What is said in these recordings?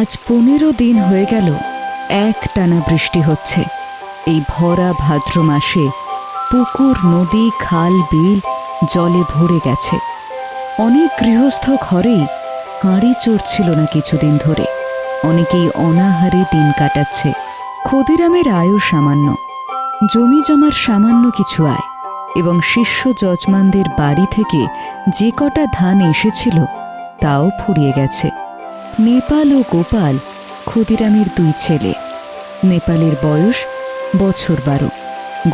আজ 15 দিন হয়ে গেল একটানা বৃষ্টি হচ্ছে। এই ভরা ভাদ্র মাসে পুকুর, নদী, খাল, বিল জলে ভরে গেছে। অনেক গৃহস্থ ঘরেই হাঁড়ি চড়ছিল না কিছুদিন ধরে। অনেকেই অনাহারে দিন কাটাচ্ছে। ক্ষুদিরামের আয়ও সামান্য, জমি জমার সামান্য কিছু আয় এবং শিষ্য যজমানদের বাড়ি থেকে যে কটা ধান এসেছিল তাও ফুরিয়ে গেছে। নেপাল ও গোপাল ক্ষুদিরামের 2 ছেলে। নেপালের বয়স বছর 12,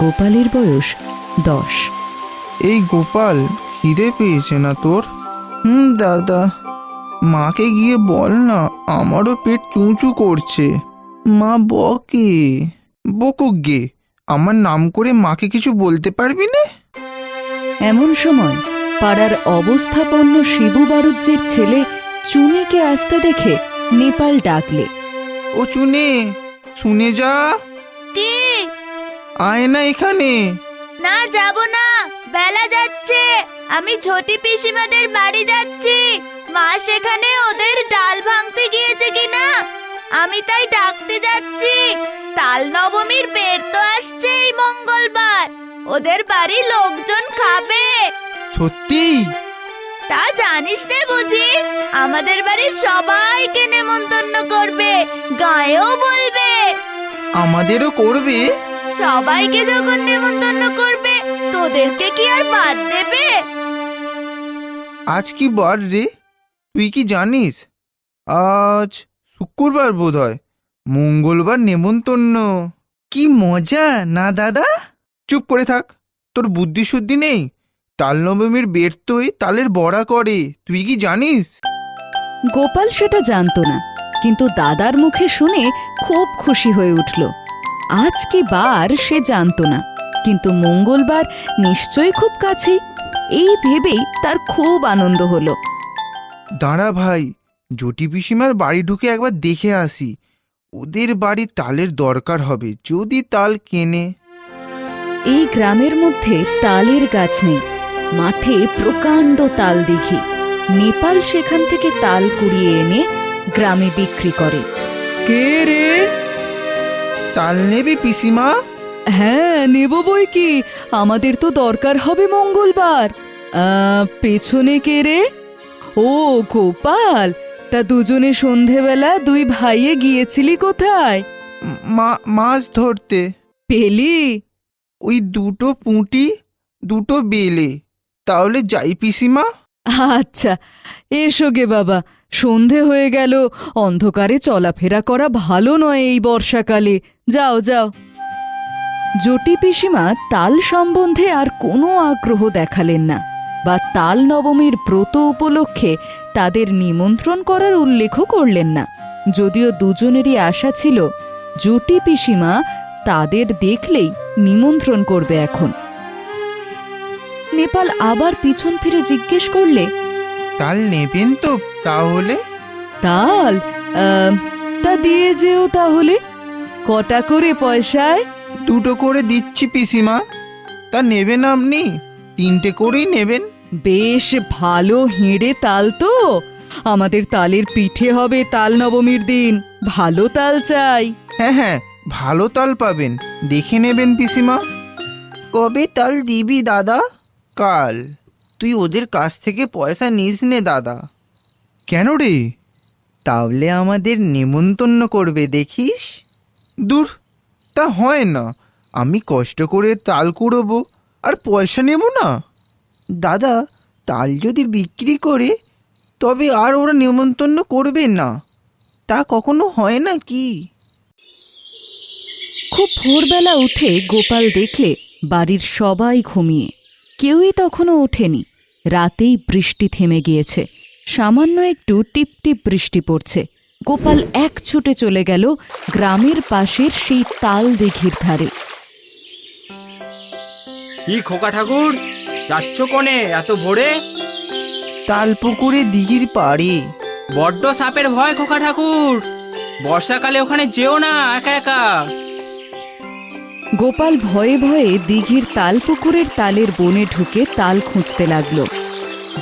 গোপালের বয়স 10। এই গোপাল, খিদে পেয়েছে না তোর? দাদা, মাকে গিয়ে বল না, আমারও পেট চুঁচু করছে। মা বকে। বকুক গে, আমার নাম করে মাকে কিছু বলতে পারবি না? এমন সময় পাড়ার অবস্থাপন্ন শিবু বাড়ুজ্যের ছেলে চুনিকে আসতে দেখে নেপাল ডাকলে, ও চুনে, শুনে যা। কি? আয় না এখানে। না, যাব না, বেলা যাচ্ছে। আমি ঝটি পিসিমাদের বাড়ি যাচ্ছি। মা সেখানে ওদের ডাল ভাঙতে গিয়েছে কিনা আমি তাই ডাকতে যাচ্ছি। তাল নবমীর বের তো আসছে এই মঙ্গলবার। ওদের বাড়ি লোকজন খাবে। সত্যি? তা জানিস না বুঝি? আমাদের বাড়ির সবাইকে নেমন্তন্ন করবে, গায়েও বলবে। আমাদেরও করবে? সবাইকে যখন নেমন্তন্ন করবে, তোদেরকে কি আর বাদ দেবে? আজ কি বার রে, তুই কি জানিস? আজ শুক্রবার বোধ হয়, মঙ্গলবার নেমন্তন্ন। কি মজা না দাদা? চুপ করে থাক, তোর বুদ্ধি শুদ্ধি নেই। তাল নবমীর বের তোই তালের বড়া করে, তুই কি জানিস? গোপাল সেটা জানত না, কিন্তু দাদার মুখে শুনে খুব খুশি হয়ে উঠল। আজ কি বার সে জানত না, কিন্তু মঙ্গলবার নিশ্চয়ই খুব কাছে। এই ভেবেই তার খুব আনন্দ হলো। দাঁড়া ভাই, জটি পিসিমার বাড়ি ঢুকে একবার দেখে আসি। ওদের বাড়ি তালের দরকার হবে, যদি তাল কেনে। এই গ্রামের মধ্যে তালের গাছ নেই, মাঠে প্রকাণ্ড তাল দিঘি। নেপাল সেখান থেকে তাল কুড়িয়ে এনে গ্রামে বিক্রি করে। কে রে? তাল নেবে পিসিমা? হ্যাঁ, নেব বই কি, আমাদের তো দরকার হবে মঙ্গলবার। পেছনে কে রে? ও গোপাল, তা দুজনে সন্ধেবেলা 2 ভাইয়ে গিয়েছিলি কোথায়? মাছ ধরতে। পেলি? ওই 2টো পুঁটি, 2টো বেলে। তাহলে যাই পিসিমা? আচ্ছা, এসো গে বাবা, সন্ধে হয়ে গেল। অন্ধকারে চলাফেরা করা ভালো নয় এই বর্ষাকালে। যাও যাও। জটি পিসিমা তাল সম্বন্ধে আর কোনো আগ্রহ দেখালেন না, বা তাল নবমীর ব্রত উপলক্ষে তাদের নিমন্ত্রণ করার উল্লেখও করলেন না। যদিও দুজনেরই আশা ছিল জটি পিসিমা তাদের দেখলেই নিমন্ত্রণ করবে। এখন নেপাল আবার পিছন ফিরে জিজ্ঞেস করলে, তাল নেবেন তো তাহলে? তাল? তা দিয়ে যেও তাহলে। কটা করে পয়সায়? 2টো করে দিচ্ছি পিসিমা। তা নেবেন আপনি? 3টে করেই নেবেন। বেশ ভালো হেঁড়ে তাল তো। আমাদের তালের পিঠে হবে তাল নবমীর দিন। ভালো তাল চাই। হ্যাঁ হ্যাঁ, ভালো তাল পাবেন, দেখে নেবেন পিসিমা। কবে তাল দিবি দাদা? কাল। তুই ওদের কাছ থেকে পয়সা নিস নে দাদা। কেন রে? তাহলে আমাদের নেমন্তন্ন করবে দেখিস। দূর, তা হয় না। আমি কষ্ট করে তাল কুড়োবো আর পয়সা নেব না? দাদা, তাল যদি বিক্রি করে তবে আর ওরা নেমন্তন্ন করবে না, তা কখনো হয় না কি? খুব ভোরবেলা উঠে গোপাল দেখলে বাড়ির সবাই ঘুমিয়ে। কেউই তখনও ওঠেনি। রাতেই বৃষ্টি থেমে গিয়েছে। সামান্য একটু টিপটিপ বৃষ্টি পড়ছে। গোপাল এক ছুটে চলে গেল গ্রামের পাশের সেই তাল দিঘির ধারে। কি খোকা ঠাকুর, যাচ্ছ কোনে এত ভোরে? তালপুকুরে দিঘির পাড়ে। বড্ড সাপের ভয় খোকা ঠাকুর, বর্ষাকালে ওখানে যেও না একা একা। গোপাল ভয়ে ভয়ে দিঘির তালপুকুরের তালের বনে ঢুকে তাল খুঁজতে লাগলো।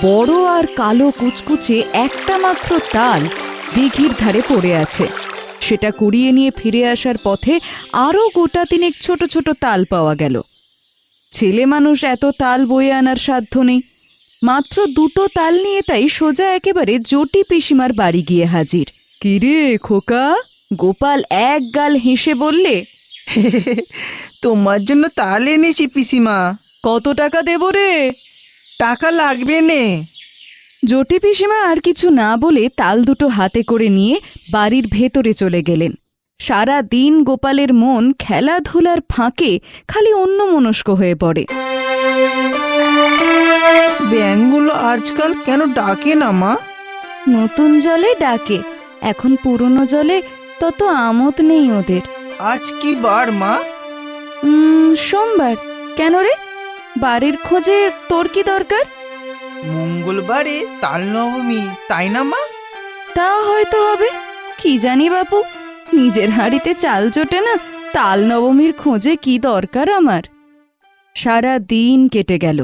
বড় আর কালো কুচকুচে একটা মাত্র তাল দিঘির ধারে পড়ে আছে। সেটা কুড়িয়ে নিয়ে ফিরে আসার পথে আরও গোটা তিনেক ছোট ছোট তাল পাওয়া গেল। ছেলে মানুষ এত তাল বয়ে আনার সাধ্য নেই। মাত্র দুটো তাল নিয়ে তাই সোজা একেবারে জটি পিসিমার বাড়ি গিয়ে হাজির। কিরে খোকা, গোপাল এক গাল হেসে বললে, তোমার জন্য তাল এনেছি পিসিমা। কত টাকা দেব রে? টাকা লাগবে নে। জটি পিসিমা আর কিছু না বলে তাল দুটো হাতে করে নিয়ে বাড়ির ভেতরে চলে গেলেন। সারা দিন গোপালের মন খেলাধুলার ফাঁকে খালি অন্যমনস্ক হয়ে পড়ে। ব্যাঙগুলো আজকাল কেন ডাকে না মা? নতুন জলে ডাকে, এখন পুরনো জলে তত আমোদ নেই ওদের। আজ কি বার মা? সোমবার। কেন রে, বাড়ির খোঁজে তোর কি দরকার? মঙ্গলবারে তাল নবমী, তাই না মা? তা হয়তো হবে, কি জানি বাপু, নিজের হাঁড়িতে চাল জোটে না, তাল নবমীর খোঁজে কি দরকার আমার। সারা দিন কেটে গেল।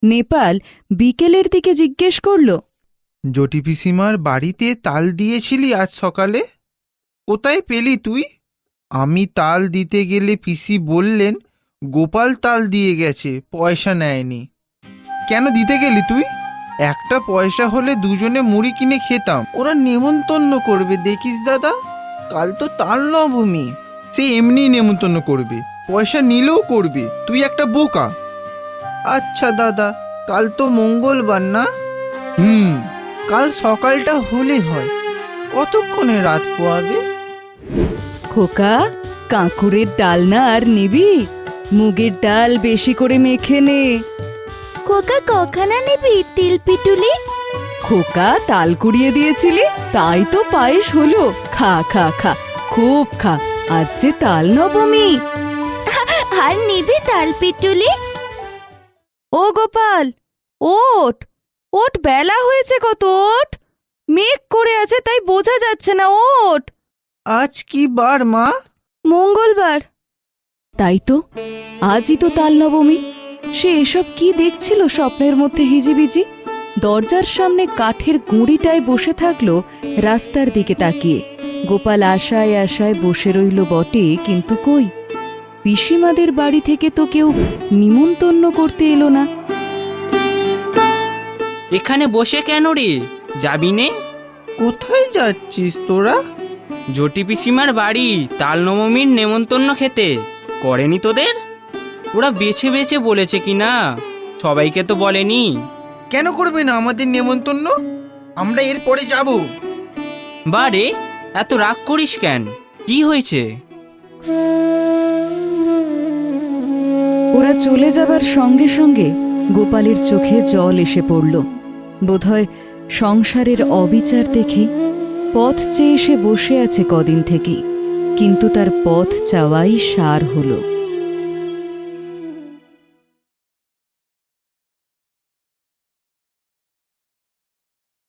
নেপাল বিকেলের দিকে জিজ্ঞেস করল, জটি পিসিমার বাড়িতে তাল দিয়েছিলি আজ সকালে? কোথায় পেলি তুই? আমি তাল দিতে গেলে পিসি বললেন গোপাল তাল দিয়ে গেছে, পয়সা নেয়নি। কেন দিতে গেলি তুই? একটা পয়সা হলে দুজনে মুড়ি কিনে খেতাম। ওরা নেমন্তন্ন করবে দেখিস দাদা, কাল তো তাল নবমী। সে এমনি নেমন্তন্ন করবে, পয়সা নিলেও করবে। তুই একটা বোকা। আচ্ছা দাদা, কাল তো মঙ্গলবার না? কাল সকালটা হলে হয়। কতক্ষণে রাত পোয়াবে? খোকা, কাঁকুরের ডাল না আর নিবি? মুগের ডাল বেশি করে মেখে নে। খোকা কখানা নিবি তিল পিটুলি? খোকা, তাল কুড়িয়ে দিয়েছিলি, তাই তো পায়েস হলো। খা খা খা, খুব খা, আজ যে তাল নবমী। আর নিবি তাল পিটুলি? ও গোপাল, ওঠ ওঠ, বেলা হয়েছে কত, ওঠ। মেঘ করে আছে তাই বোঝা যাচ্ছে না, ওঠ। আজ কি বার মা? মঙ্গলবার। তাই তো, আজই তো তাল নবমী। সে এসব কি দেখছিল স্বপ্নের মধ্যে হিজিবিজি? দরজার সামনে কাঠের গুঁড়িটায় বসে থাকলো রাস্তার দিকে তাকিয়ে। গোপাল আশায় আশায় বসে রইল বটে, কিন্তু কই, পিসিমাদের বাড়ি থেকে তো কেউ নিমন্তন্ন করতে এলো না। এখানে বসে কেন রে, যাবি নে? কোথায় যাচ্ছিস তোরা? জটি পিসিমার বাড়ি তাল নবমীর নেমন্তন্ন খেতে। করেনি তোদের? ওরা বেছে বেছে বলেছে কি না, সবাইকে তো বলেনি। কেন করবে না আমাদের নেমন্তন্ন? আমরা এর পরে যাব। বারে, এত রাগ করিস কেন? কি হয়েছে? ওরা চলে যাবার সঙ্গে সঙ্গে গোপালের চোখে জল এসে পড়ল। বোধহয় সংসারের অবিচার দেখে। পথ চেয়ে এসে বসে আছে কদিন থেকেই, কিন্তু তার পথ চাওয়াই সার হলো।